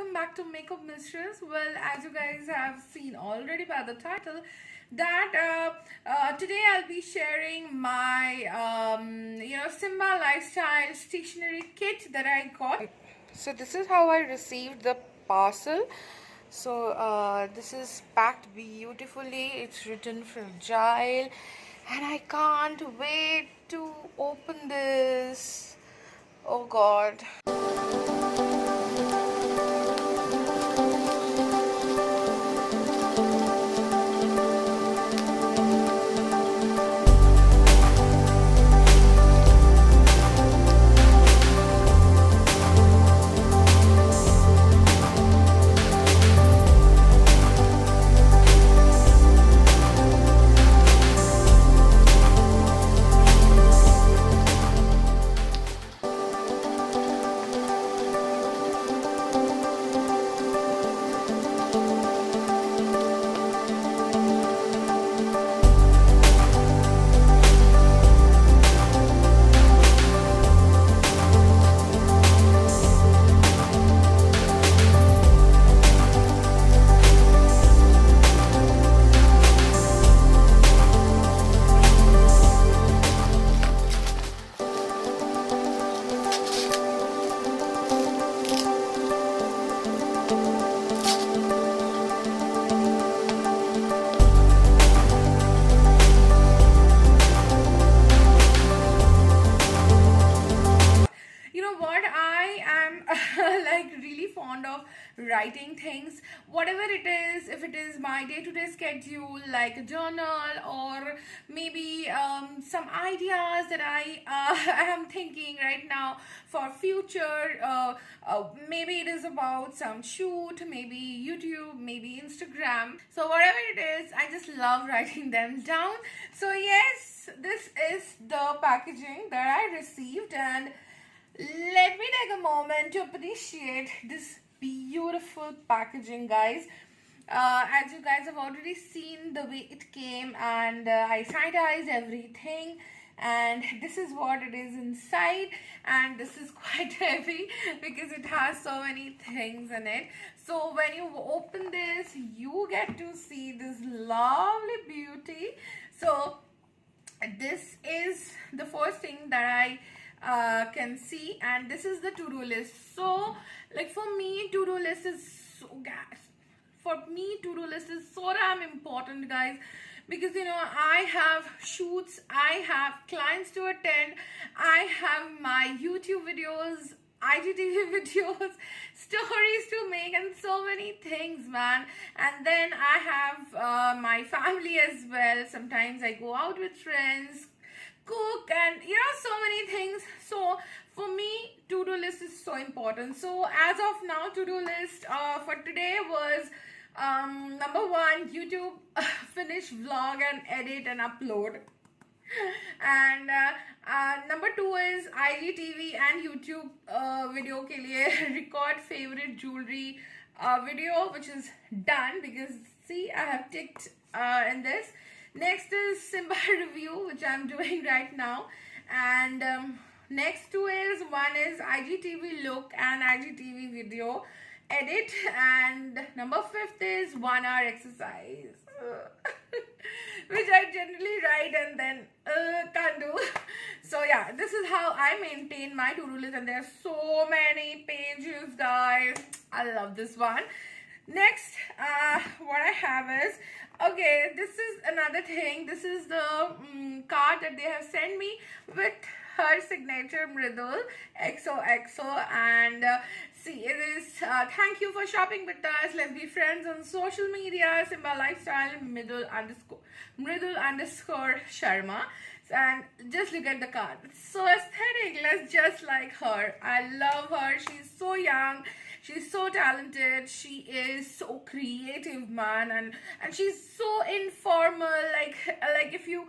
welcome back to Makeup Mistress. Well, as you guys have seen already by the title, that today I'll be sharing my Simba lifestyle stationery kit that I got. So this is how I received the parcel. So this is packed beautifully. It's written fragile, and I can't wait to open this. Oh God. You know what, I am like really fond of writing things, whatever it is. If it is my day-to-day schedule, like a journal, or maybe some ideas that I am thinking right now for future, maybe it is about some shoot, maybe YouTube, maybe Instagram. So whatever it is, I just love writing them down. So yes, this is the packaging that I received, and let me take a moment to appreciate this beautiful packaging, guys. As you guys have already seen the way it came, and I sanitized everything, and this is what it is inside. And this is quite heavy because it has so many things in it. So when you open this, you get to see this lovely beauty. So this is the first thing that I can see, and this is the to-do list. So like for me, to-do list is so damn important, guys, because I have shoots, I have clients to attend, I have my YouTube videos, IGTV videos, stories to make, and so many things, man. And then I have my family as well. Sometimes I go out with friends, cook, and so many things. So for me, to-do list is so important. So as of now, to-do list for today was number one, YouTube, finish vlog and edit and upload. And number two is IGTV and YouTube video ke liye record favorite jewelry video, which is done because see, I have ticked in this. Next is Simba review, which I'm doing right now. And next two is, one is IGTV look and IGTV video edit. And number fifth is 1 hour exercise, which I generally write and then can't do. So yeah, this is how I maintain my to-do list, and there are so many pages, guys. I love this one. Next, what I have is, okay, this is another thing. This is the card that they have sent me with her signature, Mridul XOXO. And see, it is thank you for shopping with us. Let's be friends on social media. Simba lifestyle, Mridul underscore Sharma. And just look at the card. It's so aesthetic. Let's just like her. I love her. She's so young. She's so talented. She is so creative, man, and she's so informal. Like if you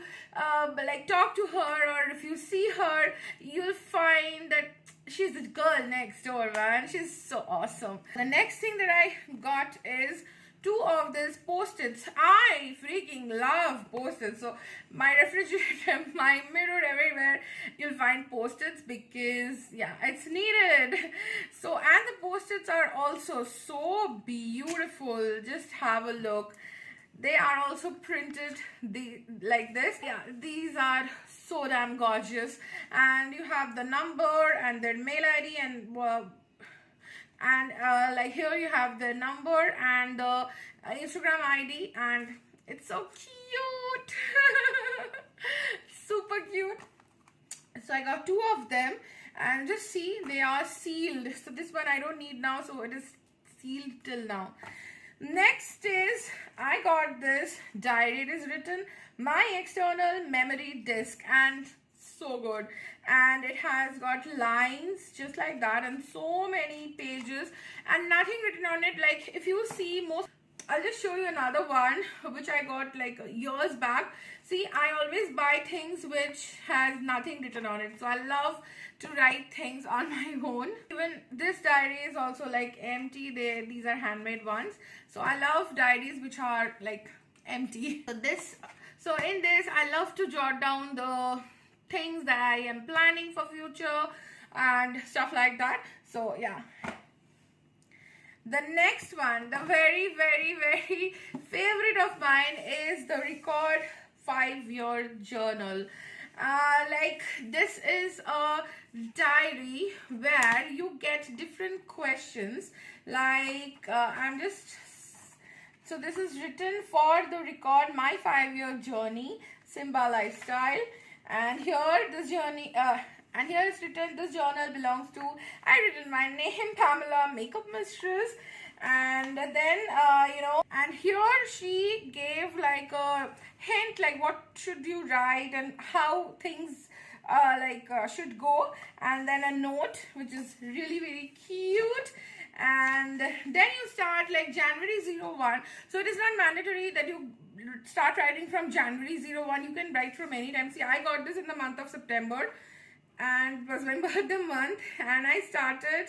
like talk to her, or if you see her, you'll find that she's the girl next door, man. She's so awesome. The next thing that I got is two of these post-its. I freaking love post-its. So my refrigerator, my mirror, everywhere you'll find post-its because yeah, it's needed. So and the post-its are also so beautiful. Just have a look. They are also printed like this. Yeah, these are so damn gorgeous. And you have the number and their mail ID and like here you have the number and the Instagram ID, and it's so cute. Super cute. So I got two of them, and just see, they are sealed. So this one I don't need now, so it is sealed till now. Next is, I got this diary. It is written my external memory disk, and so good. And it has got lines just like that and so many pages and nothing written on it. Like if you see most, I'll just show you another one which I got like years back. See, I always buy things which has nothing written on it, so I love to write things on my own. Even this diary is also like empty. These are handmade ones, so I love diaries which are like empty. So in this I love to jot down the things that I am planning for future and stuff like that. So yeah, the next one, the very favorite of mine, is the Record 5-year journal. Like this is a diary where you get different questions. Like so this is written for the Record My 5-year journey, Simba lifestyle. And here this journey, and here it's written, this journal belongs to, I written my name, Pamela, makeup mistress. And then and here she gave like a hint, like what should you write and how things should go, and then a note which is really cute. And then you start like January 01. So it is not mandatory that you start writing from January 01. You can write from any time. See, I got this in the month of September, and it was my birthday month, and I started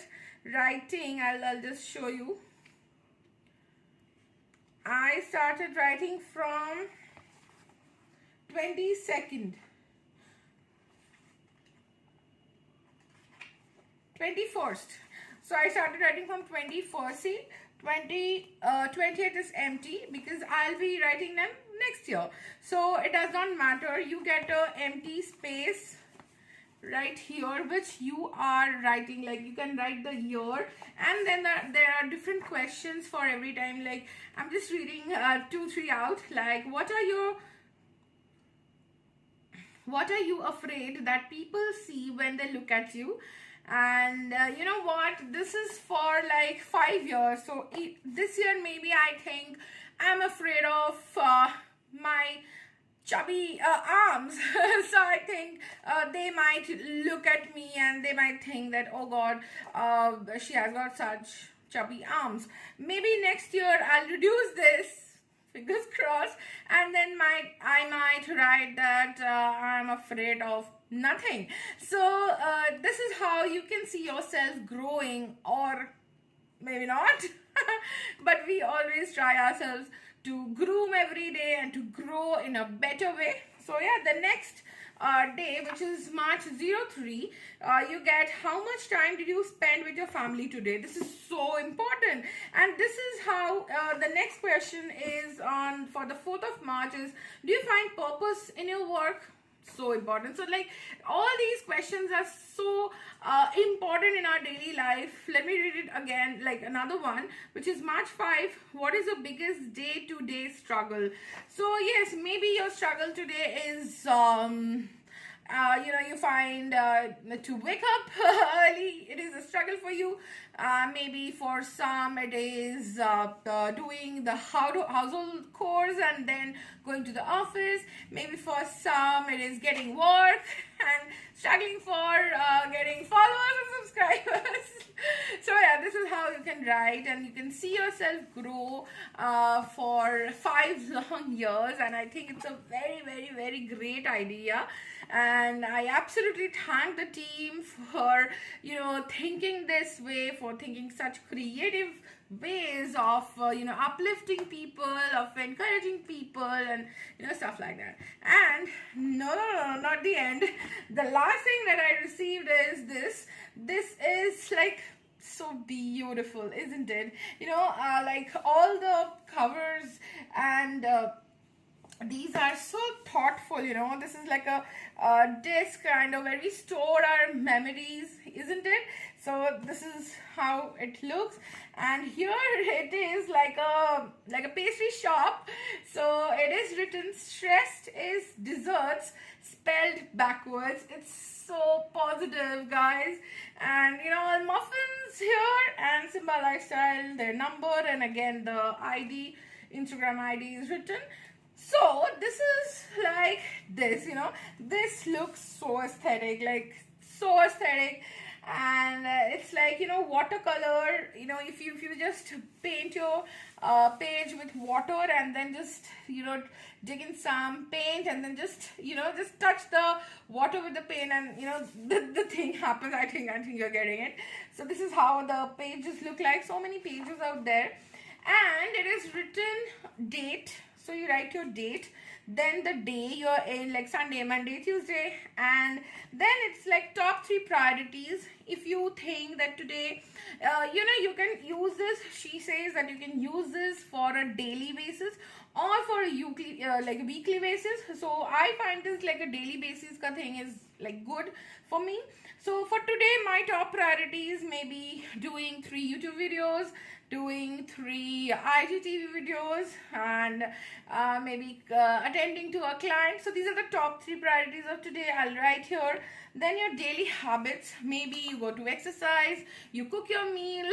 writing. I'll just show you. I started writing from 22nd, 21st. So I started writing from 21st. See, 20th is empty because I'll be writing them next year. So it does not matter. You get a empty space right here which you are writing. Like you can write the year, and then there are different questions for every time. Like I'm just reading 2-3 out. Like what are you afraid that people see when they look at you? And you know what, this is for like 5 years. So this year maybe I think I'm afraid of my chubby arms. So I think they might look at me and they might think that, oh god, she has got such chubby arms. Maybe next year I'll reduce this, fingers crossed, and then I might write that I'm afraid of nothing. So this is how you can see yourself growing, or maybe not. But we always try ourselves to groom every day and to grow in a better way. So yeah, the next day, which is March 03, you get how much time did you spend with your family today. This is so important. And this is how the next question is on for the 4th of March is, do you find purpose in your work? So important. So like all these questions are so important in our daily life. Let me read it again, like another one, which is March 5. What is your biggest day-to-day struggle? So yes, maybe your struggle today is you find to wake up early. It is a struggle for you. Maybe for some it is doing the household chores and then going to the office. Maybe for some it is getting work and struggling for getting followers and subscribers. So yeah, this is how you can write, and you can see yourself grow for 5 long years. And I think it's a very great idea. and I absolutely thank the team for thinking this way, for thinking such creative ways of uplifting people, of encouraging people, and stuff like that. And no, not the end. The last thing that I received is this is like so beautiful, isn't it? Like all the covers and these are so thoughtful. This is like a disc kind of where we store our memories, isn't it? So this is how it looks, and here it is like a pastry shop. So it is written stressed is desserts spelled backwards. It's so positive, guys. And all muffins here, and Simba lifestyle, their number, and again the ID, Instagram ID is written. So this is like this, this looks so aesthetic, like so aesthetic. And it's like watercolor. If you just paint your page with water, and then just dig in some paint, and then just touch the water with the paint, and the thing happens. I think you're getting it. So this is how the pages look like. So many pages out there, and it is written date. So you write your date, then the day you're in, like Sunday, Monday, Tuesday, and then it's like top 3 priorities. If you think that today, you can use this. She says that you can use this for a daily basis or for a weekly basis. So I find this like a daily basis ka thing is like good for me. So for today, my top priorities may be doing 3 YouTube videos, doing 3 IGTV videos, and maybe attending to a client. So these are the top 3 priorities of today. I'll write here. Then your daily habits, maybe you go to exercise, you cook your meal,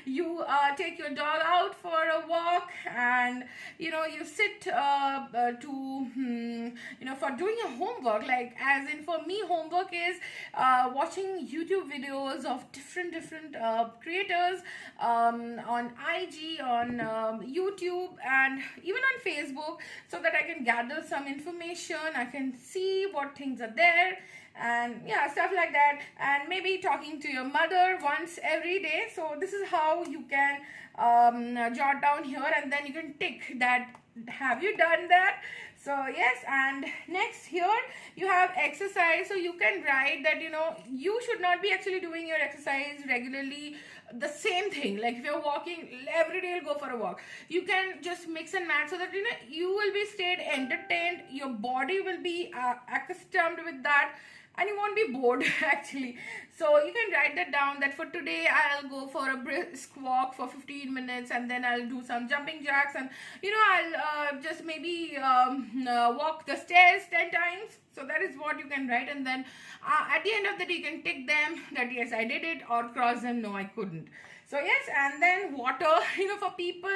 you take your dog out for a walk, and you sit for doing your homework. Like, as in, for me, homework is watching YouTube videos of different creators on IG, on YouTube, and even on Facebook, so that I can gather some information, I can see what things are there, and yeah, stuff like that. And maybe talking to your mother once every day. So this is how you can jot down here, and then you can tick that have you done that. So yes, and next here you have exercise. So you can write that you should not be actually doing your exercise regularly the same thing. Like if you're walking every day, you'll go for a walk. You can just mix and match, so that you will be stayed entertained, your body will be accustomed with that, and you won't be bored actually. So you can write that down, that for today I'll go for a brisk walk for 15 minutes, and then I'll do some jumping jacks, and I'll just maybe walk the stairs 10 times. So that is what you can write, and then at the end of the day you can tick them that yes, I did it, or cross them, no, I couldn't. So yes, and then water, for people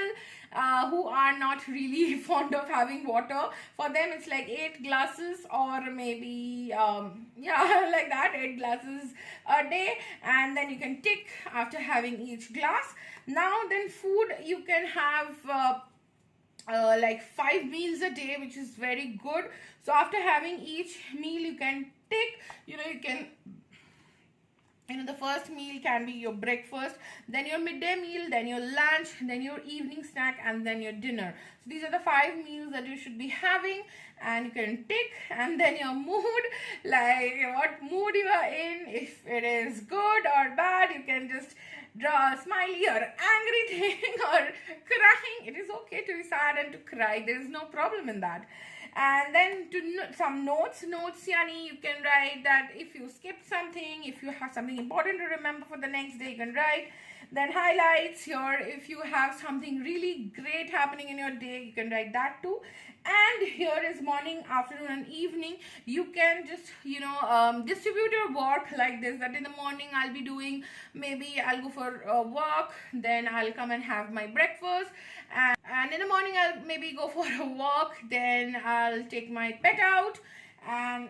who are not really fond of having water, for them it's like 8 glasses, or maybe like that, 8 glasses a day, and then you can tick after having each glass. Now then, food, you can have like 5 meals a day, which is very good. So after having each meal, you can tick. You can the first meal can be your breakfast, then your midday meal, then your lunch, then your evening snack, and then your dinner. So these are the 5 meals that you should be having, and you can tick. And then your mood, like what mood you are in, if it is good or bad, you can just draw a smiley or angry thing or crying. It is okay to be sad and to cry. There is no problem in that. And then some notes, yani you can write that if you skipped something, if you have something important to remember for the next day, you can write. Then highlights here, if you have something really great happening in your day, you can write that too. And here is morning, afternoon, and evening. You can just distribute your work like this, that in the morning I'll be doing, maybe I'll go for a walk, then I'll come and have my breakfast, and in the morning I'll maybe go for a walk, then I'll take my pet out, and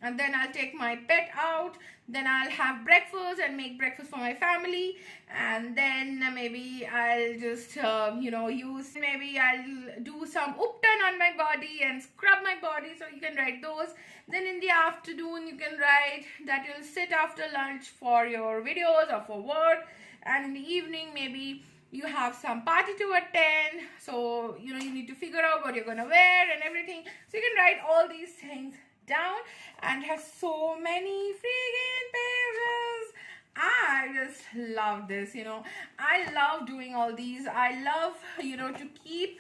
and then I'll take my pet out, then I'll have breakfast and make breakfast for my family, and then maybe I'll just maybe I'll do some uptan on my body and scrub my body, so you can write those. Then in the afternoon you can write that you'll sit after lunch for your videos or for work, and in the evening maybe you have some party to attend, so you need to figure out what you're gonna wear and everything. So you can write all these things down, and have so many freaking pages. I just love this. I love doing all these. I love to keep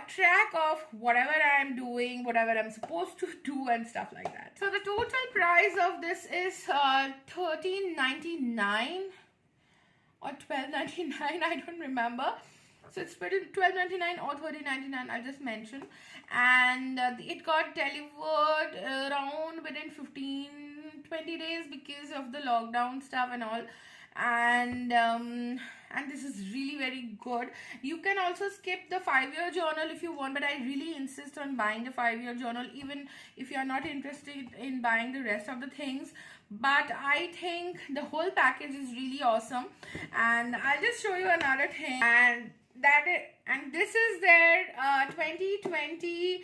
track of whatever I'm doing, whatever I'm supposed to do, and stuff like that. So the total price of this is $13.99 or $12.99, I don't remember. So it's $12.99 or $13.99, I'll just mention. And it got delivered around within 15-20 days because of the lockdown stuff and all. And this is really very good. You can also skip the 5-year journal if you want, but I really insist on buying the 5-year journal, even if you are not interested in buying the rest of the things. But I think the whole package is really awesome. And I'll just show you another thing, and this is their 2020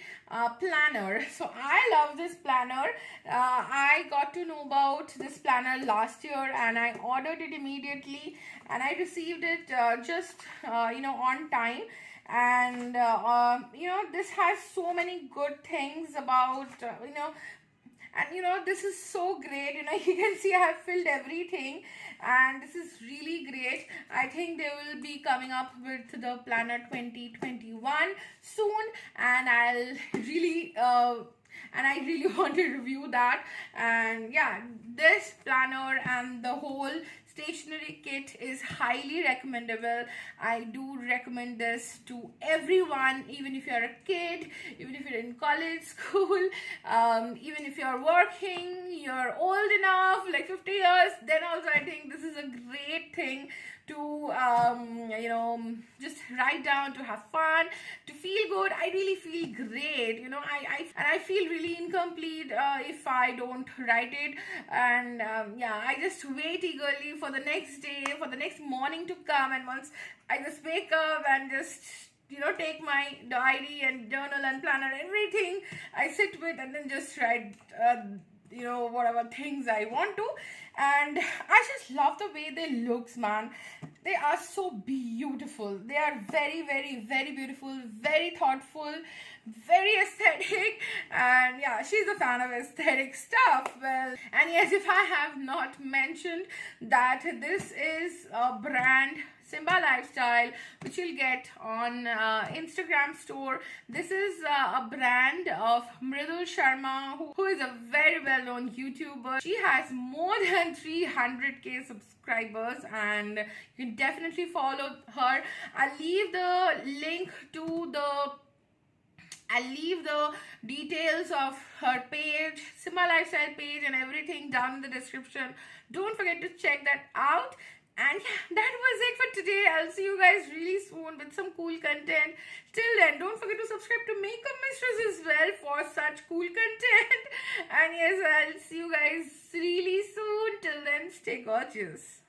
planner. So I love this planner. I got to know about this planner last year, and I ordered it immediately, and I received it just on time. And this has so many good things about and this is so great. You can see I have filled everything, and this is really great. I think they will be coming up with the planner 2021 soon, and I really want to review that. And yeah, this planner and the whole stationery kit is highly recommendable. I do recommend this to everyone, even if you're a kid, even if you're in college, school, even if you're working, you're old enough, like 50 years, then also I think this is a great thing to just write down, to have fun, to feel good. I really feel great. I feel really incomplete if I don't write it. And I just wait eagerly for the next day, for the next morning to come, and once I just wake up and just take my diary and journal and planner, everything I sit with, and then just write whatever things I want to. And I just love the way they looks, man. They are so beautiful. They are very, very, very beautiful, very thoughtful, very aesthetic. And yeah, she's a fan of aesthetic stuff. Well, and yes, if I have not mentioned that this is a brand, Simba Lifestyle, which you'll get on Instagram store. This is a brand of Mridul Sharma, who is a very well-known YouTuber. She has more than 300k subscribers, and you can definitely follow her. I'll leave the details of her page, Simba Lifestyle page, and everything down in the description. Don't forget to check that out. And yeah, that was it for today. I'll see you guys really soon with some cool content. Till then, don't forget to subscribe to Makeup Mistress as well for such cool content. And yes, I'll see you guys really soon. Till then, stay gorgeous.